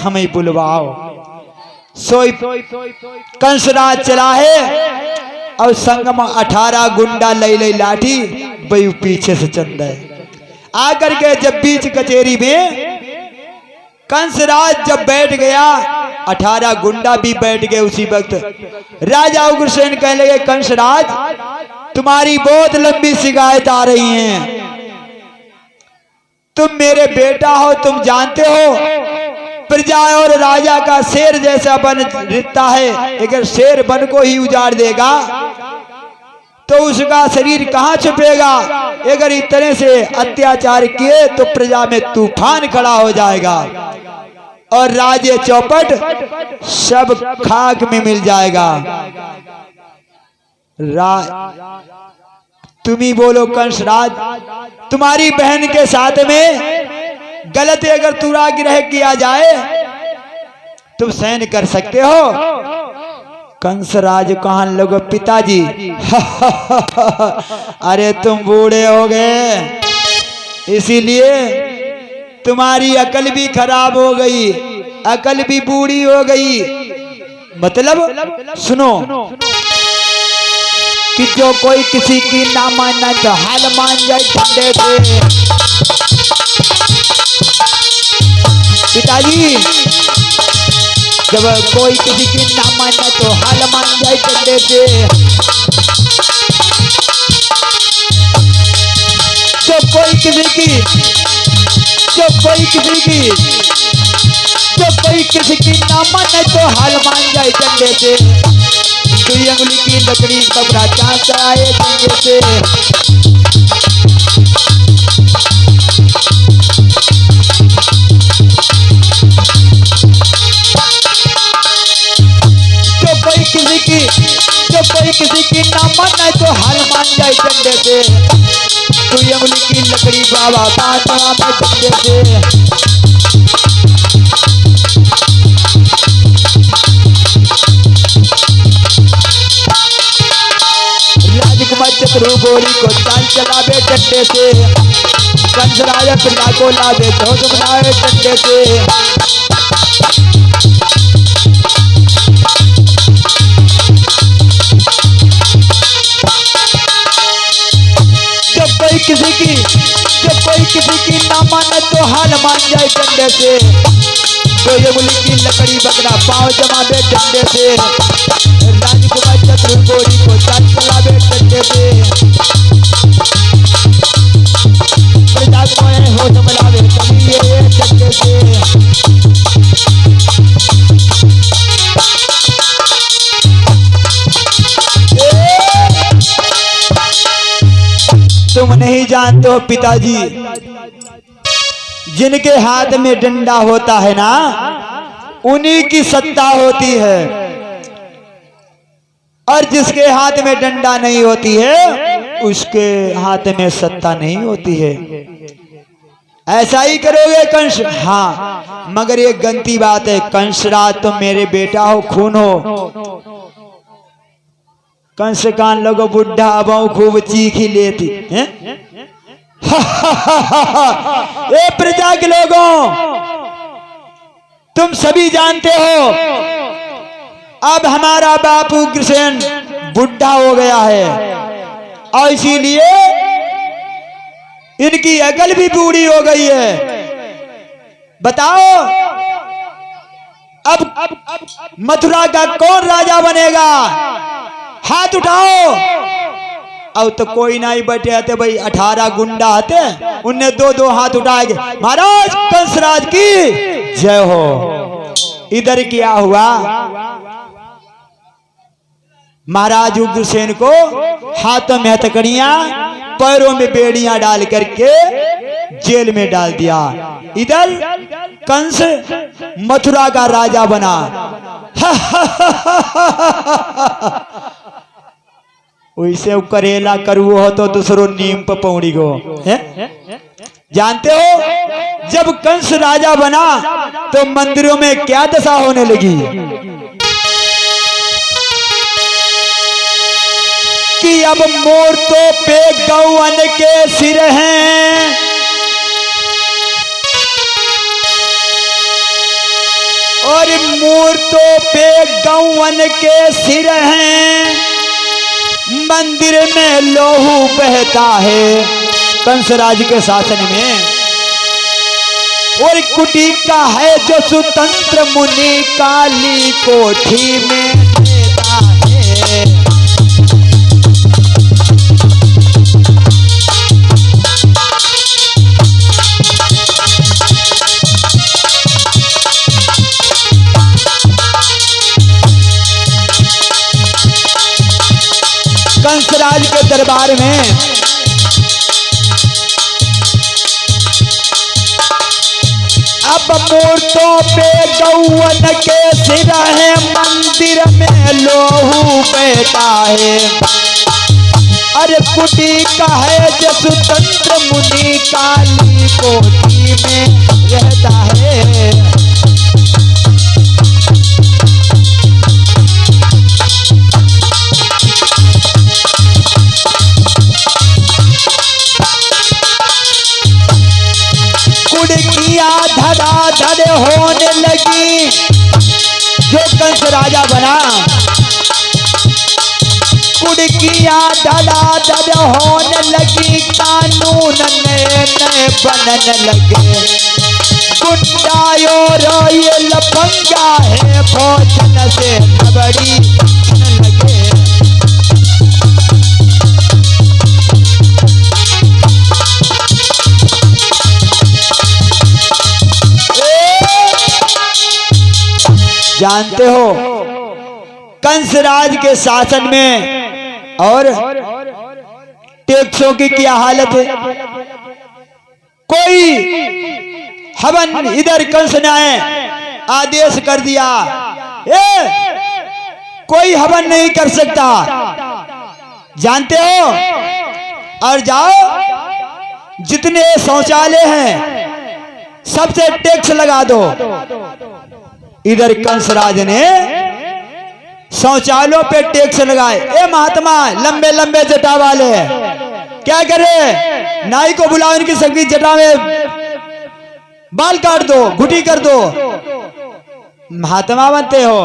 हमें बुलवाओ। सोई कंसराज चला है और संग में 18 गुंडा लई लई लाठी बयू पीछे से चंद है। आकर के जब बीच कचेरी में कंसराज जब बैठ गया, 18 गुंडा भी बैठ गए। उसी वक्त राजा उग्रसेन कहने लगे, कंसराज तुम्हारी बहुत लंबी शिकायत आ रही है। तुम मेरे बेटा हो, तुम जानते हो प्रजा और राजा का शेर जैसा बन रिश्ता है। अगर शेर बन को ही उजाड़ देगा तो उसका शरीर कहाँ छुपेगा। अगर इस तरह से अत्याचार किए तो प्रजा में तूफान खड़ा हो जाएगा और राज्य चौपट सब खाक में मिल जाएगा। तुम ही बोलो कंसराज, तुम्हारी बहन के साथ में गलत अगर तुराग्रह किया जाए तुम सहन कर सकते हो। कंसराज कहाँ लोगो, पिताजी अरे तुम बूढ़े हो गए, इसीलिए तुम्हारी अकल भी खराब हो गई, अकल भी बूढ़ी हो गई। मतलब सुनो कि जो कोई किसी की ना मानना तो हाल मान जाए ठंडे से। पिताजी जब कोई किसी की ना मानना तो हाल मान जाए ठंडे से। जब कोई किसी की ना माने तो हाल मान जाए डंडे से। दुई अंगुली की लकड़ी कबरा चांद चढ़ाए डंडे से। जो कोई किसी की ना माने तो हाल मान जाए डंडे से। दुई अंगुली की लकड़ी बाबा चांद चढ़ाए डंडे से। चतुरु गोरी को चाल चलावे डंडे से। कंसराज प्रजा को लावे धोस बनाए डंडे से। जब कोई किसी की ना माने तो हाल मान जाए डंडे से। तो ये गुली की लकड़ी बकरा पाँव जमावे डंडे से। राजकुमार चतुर गोरी को चाल चलावे डंडे से। प्रजा को होश मिलावे कभी ये डंडे से। तुम नहीं जानते हो पिताजी, जिनके हाथ में डंडा होता है ना उन्हीं की सत्ता होती है, और जिसके हाथ में डंडा नहीं होती है उसके हाथ में सत्ता नहीं होती है। ऐसा ही करोगे कंस? हाँ, मगर ये गलती बात है। कंसराज तुम मेरे बेटा हो, खून हो। कंस कान लोगो बुढ़ा अबाऊ खूब चीखी लेती है। ए प्रजा के लोगों, तुम सभी जानते हो अब हमारा बापू उग्रसेन बुढ़ा हो गया है और इसीलिए इनकी अकल भी बूढ़ी हो गई है। बताओ अब मथुरा का कौन राजा बनेगा? हाथ उठाओ। अब तो कोई नहीं बैठे आते भाई, 18 गुंडा आते, उनने 2-2 हाथ उठाए। महाराज कंसराज की जय हो। इधर क्या हुआ? महाराज उग्रसेन को हाथों में हथकड़ियां, पैरों में बेड़ियां डाल करके जेल में डाल दिया। इधर कंस मथुरा का राजा बना। वैसे करेला करुओ हो तो दूसरो नीम पर पौड़ी गो है? जानते हो जब कंस राजा बना तो मंदिरों में क्या दशा होने लगी कि अब मूर्तों पे गौवन के सिर हैं, और मूर्तों पे गौवन के सिर हैं, मंदिर में लोहू बहता है कंसराज के शासन में। और कुटी का है जो स्वतंत्र मुनि काली कोठी में रहता है। कंसराज के दरबार में अब मूर्तों पे गौवन के सिर है, मंदिर में लोहू बहता है। अरे कुटी का है जो स्वतंत्र मुनि काली कोठी में रहता है। धड़ाधड़ होने लगी जो कंस राजा बना, कुड़कियां धड़ाधड़ होने लगी, कानून नए नए बनने लगे। गुंडायो रोए लफंगा है, भोजन से बड़ी लगे। जानते हो कंसराज के शासन में और टैक्सों की क्या हालत है। कोई हवन इधर कंस ने आदेश कर दिया, कोई हवन नहीं कर सकता, जानते हो। और जाओ जितने शौचालय हैं सबसे टैक्स लगा दो। इधर कंसराज ने शौचालयों पे टैक्स लगाए। ए महात्मा लंबे लंबे जटा वाले क्या करे, नाई को बुलाओ, इनकी सबकी जटा में बाल काट दो, घुटी कर दो, महात्मा बनते हो।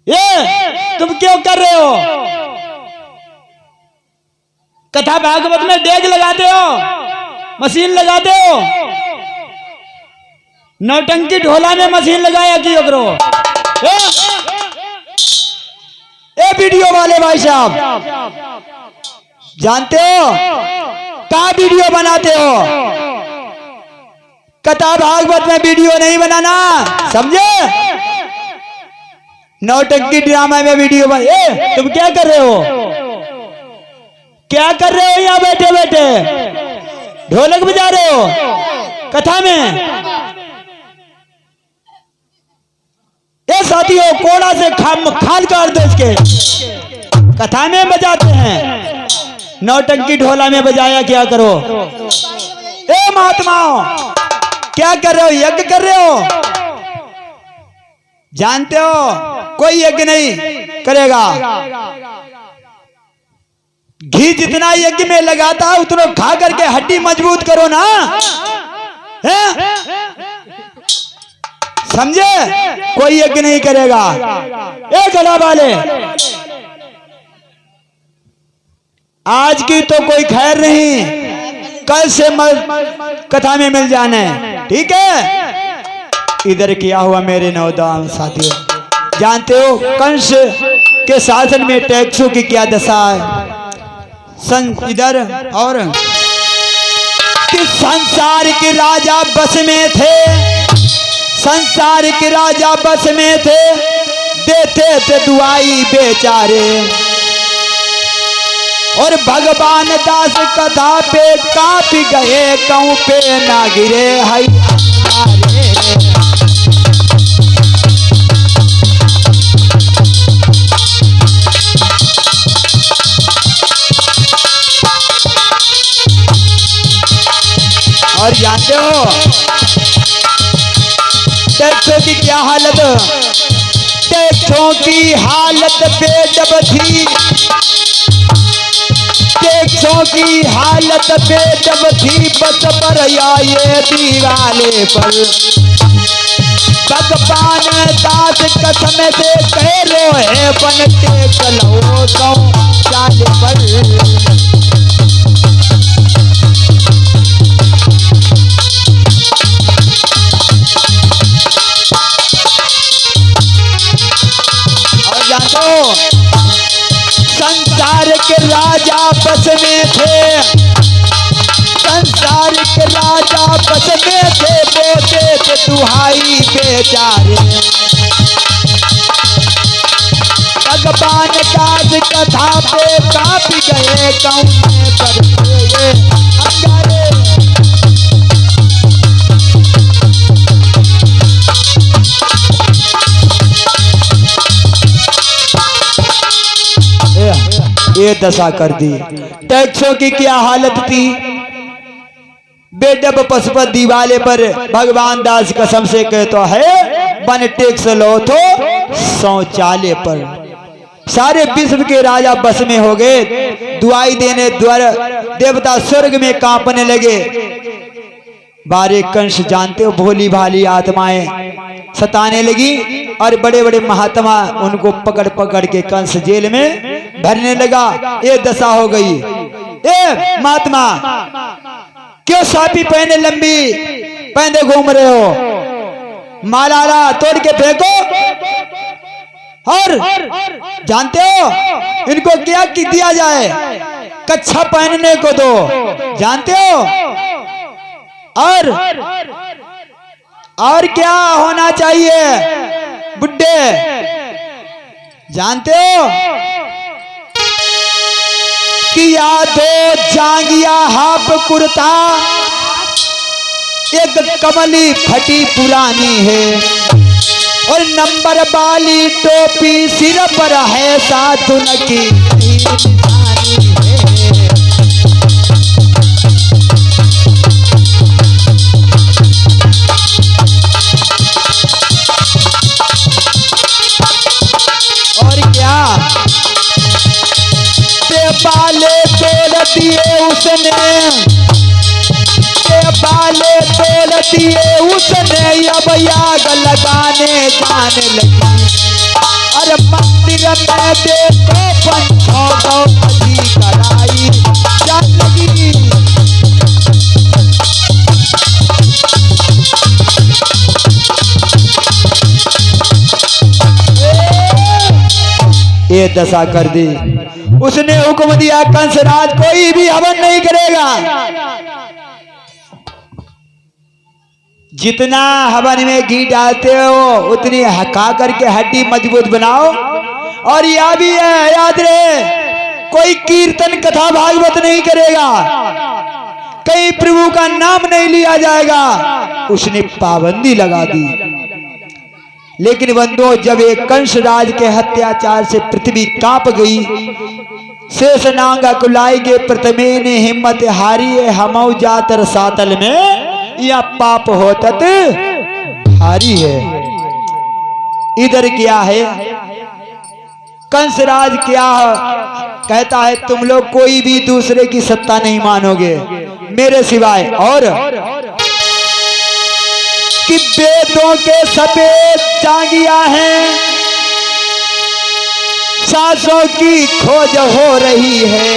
ये तुम क्यों कर रहे हो? कथा भागवत में डेग लगाते हो, मशीन लगाते हो, नौटंकी ढोला में मशीन लगाया क्यों करो? ए वीडियो वाले भाई साहब, जानते हो कहाँ वीडियो बनाते हो? कथा भागवत में वीडियो नहीं बनाना, समझे? नौटंकी ड्रामा में वीडियो बना। तुम क्या कर रहे हो? क्या कर रहे हो यहाँ बैठे बैठे? ढोलक बजा रहे हो कथा में? ये साथियों कोड़ा से खाल काट दो इसके। कथा में बजाते हैं, नौटंकी ढोला में बजाया क्या करो? ए महात्माओं क्या कर रहे हो? यज्ञ कर रहे हो, जानते हो कोई यज्ञ नहीं करेगा। घी जितना यज्ञ में लगाता है उतना खा करके हड्डी मजबूत करो ना, है? समझे? कोई यज्ञ नहीं करेगा। ए गला वाले, आज की तो कोई खैर नहीं, कल से कथा में मिल जाना है, ठीक है? इधर क्या हुआ मेरे नौजवान साथियों, जानते हो कंस के शासन में टैक्सों की क्या दशा है? इधर और कि संसार के राजा बस में थे, संसार के राजा बस में थे, देते थे दुआई बेचारे। और भगवान दास कथा पे कांप गए, कहूं पे ना गिरे हाय हमारे। और जानते हो टैक्सों की क्या हालत? टैक्सों की हालत बेदब थी, टैक्सों की हालत बेदब थी, बस पर आए दीवाले पर। भगवान दास कसम से कह रो है बनते चलो तो चाले पर। संसार के राजा बस में थे, संसार के राजा बस में थे, बोते थे दुहाई बेचारे। भगवान दास कथा पे काप गए गाँव में करते अंगारे। ये दशा कर दी। टैक्सों की क्या हालत थी। बेडब पशुपत दीवाले पर भगवान दास कसम से कहता है बन टैक्स लो तो शौचालय पर। सारे विश्व के राजा बस में हो गए। दुआई देने द्वारा देवता स्वर्ग में कांपने लगे। बारे कंस जानते हो भोली भाली आत्माएं सताने लगी और बड़े बड़े महात्मा उनको पकड़ पकड़ के कंस जेल में भरने लगा। ये दशा हो गई। ए महात्मा क्यों सापी पहने लंबी पहने घूम रहे हो। मालाला तोड़ के फेंको। और जानते हो इनको क्या की दिया जाए। कच्छा पहनने को दो जानते हो। और क्या होना चाहिए बुड्ढे जानते हो कि या दो जांगिया हाफ कुर्ता एक कमली फटी पुरानी है और नंबर वाली टोपी सिर पर है साधुन की बाले तोड़ दिए उसने, बाले तोड़ दिए उसने अब आग लगाने जाने लगी। अरे मंदिर में देखो पंचों द्रौपदी कराई जान लगी। ये दशा कर दी। उसने हुक्म दिया कंसराज कोई भी हवन नहीं करेगा। जितना हवन में घी डालते हो उतनी हका करके हड्डी मजबूत बनाओ। और यह भी है याद रहे कोई कीर्तन कथा भागवत नहीं करेगा, कहीं प्रभु का नाम नहीं लिया जाएगा। उसने पाबंदी लगा दी। लेकिन बंधुओं जब एक कंसराज के अत्याचार से पृथ्वी कांप गई, शेषनांगा कुलाई के प्रथमे ने हिम्मत हारी है। हमऊ जातर सातल में या पाप होतत हारी है। इधर क्या है कंसराज क्या कहता है तुम लोग कोई भी दूसरे की सत्ता नहीं मानोगे मेरे सिवाय। और कि वेदों के सफेद जांगिया हैं, सांसों की खोज हो रही है।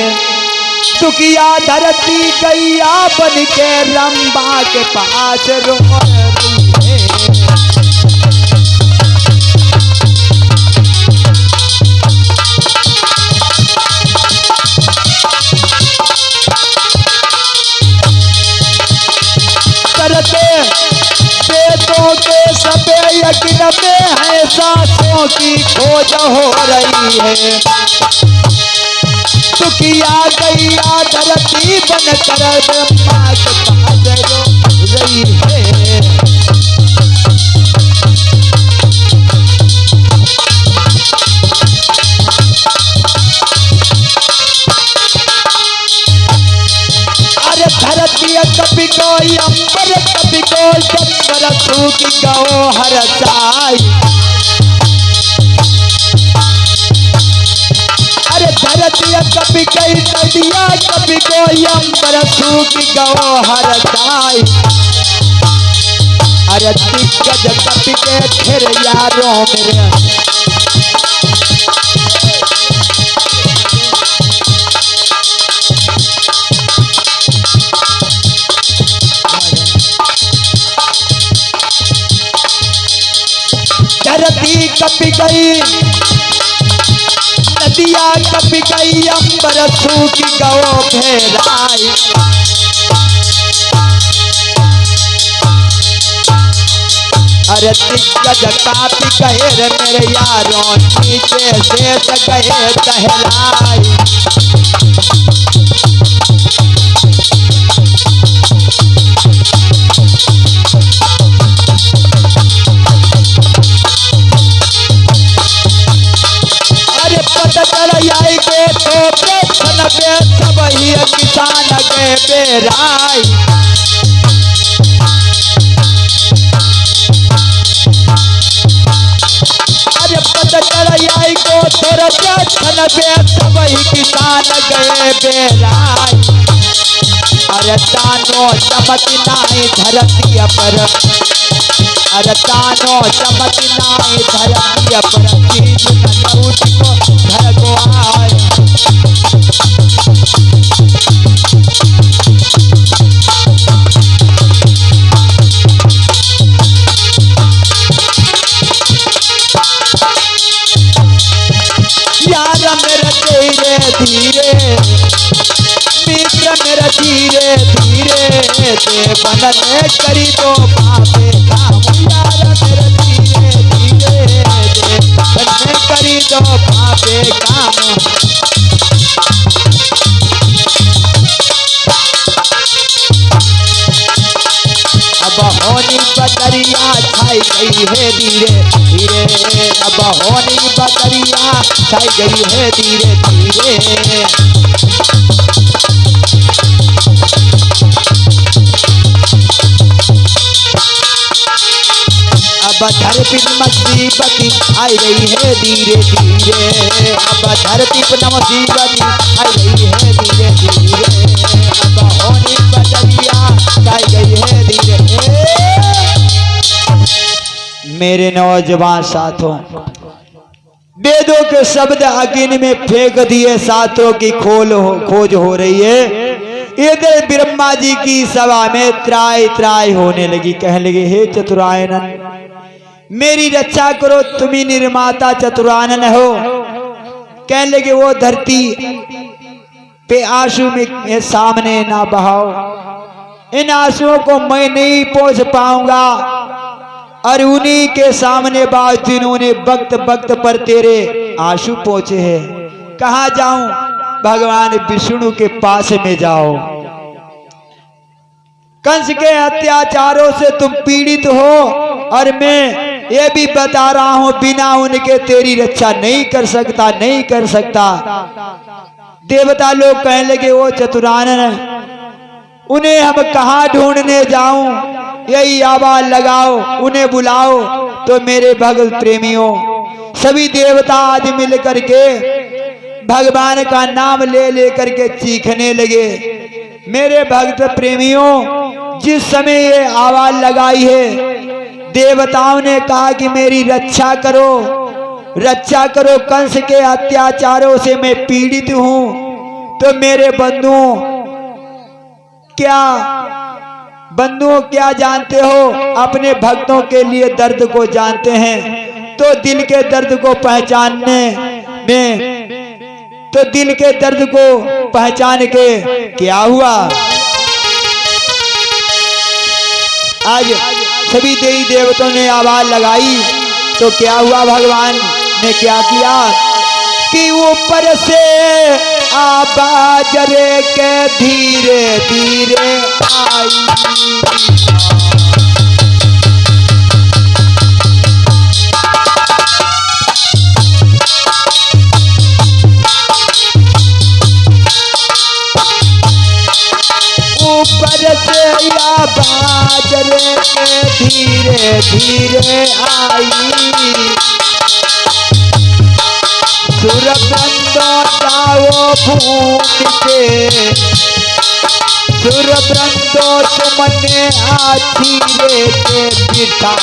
दुखिया धरती गैया बन के रंबा के पास रो रही है। करते वेदों के सबे यज्ञ में है, सांसों की खोज हो रही है। दुखिया गैया धरती बन कर ब्रह्मा के पास रो रही है। अरे धरती कभी कोई अंबर कभी कोई चंद्र सूख गो हर साई। अरे धरती कभी कई नदिया कभी कोई अंबर सूख गो हर साई। अरे दिग्गज कपि के फिर यारों मेरे धरती कपि गई, नदिया कपि गई, अंबर सूखी गओ भेराई। अरे दिग्गज कापी कहे रे मेरे यारों, नीचे से गए दहलाई। आई के तो पेशन पे सब ही किसान के बेराई। अरे पतचर आई को तोर पेशन पे सब ही किसान गए बेराई। अरे तानो चमकी नाई धरती पर, अरे तानो चमकी नाई धरती पर, चीज न लूट को घर को आए। यार मेरा धीरे धीरे, मित्र मेरा धीरे धीरे, देवन ने करी दो पापे काम। यार मेरा धीरे धीरे, देवन ने करी दो पापे काम। अब होनी बदरिया छाई गई है धीरे धीरे, अब होनी बदरिया छाई गई है धीरे धीरे। अब धरती मुसीबत आई गई है धीरे धीरे, अब धरती मुसीबत आई गई है धीरे धीरे। अब होनी बदलिया आई गई है धीरे धीरे। मेरे नौजवान साथों, वेदों के शब्द अग्नि में फेंक दिए, शास्त्रों की खोज हो रही है। इधर ब्रह्मा जी की सभा में त्राय त्राय होने लगी। कहने लगे हे चतुरायनन, मेरी रक्षा करो, तुम्ही निर्माता चतुरानन हो। कहने लगे वो धरती पे आंसू में सामने ना बहाओ, इन आंसुओं को मैं नहीं पोंछ पाऊंगा। और उन्हीं के सामने बाज जिन्होंने वक्त वक्त पर तेरे आंसू पहुंचे हैं। कहाँ जाऊं? भगवान विष्णु के पास में जाओ। कंस के अत्याचारों से तुम पीड़ित हो, और मैं ये भी बता रहा हूं बिना उनके तेरी रक्षा नहीं कर सकता, नहीं कर सकता। देवता लोग कहने लगे ओ चतुरानन, उन्हें हम कहाँ ढूंढने जाऊं? यही आवाज लगाओ, उन्हें बुलाओ। तो मेरे भक्त प्रेमियों, सभी देवता आज मिल करके भगवान का नाम ले लेकर के चीखने लगे। मेरे भक्त प्रेमियों, जिस समय ये आवाज लगाई है, देवताओं ने कहा कि मेरी रक्षा करो, रक्षा करो, कंस के अत्याचारों से मैं पीड़ित हूं। तो मेरे बंधुओं क्या जानते हो? अपने भक्तों के लिए दर्द को जानते हैं। तो दिल के दर्द को पहचानने में, तो दिल के दर्द को पहचान के क्या हुआ? आज सभी देवी देवताओं ने आवाज लगाई, तो क्या हुआ? भगवान ने क्या किया कि ऊपर से आवाज रे के धीरे धीरे आई। ऊपर से आवाज रे के धीरे धीरे आई। सुरबंदो जाओ भूमि के, सुरबंदो ब्रंदो तुमने हाथी रे के बिठा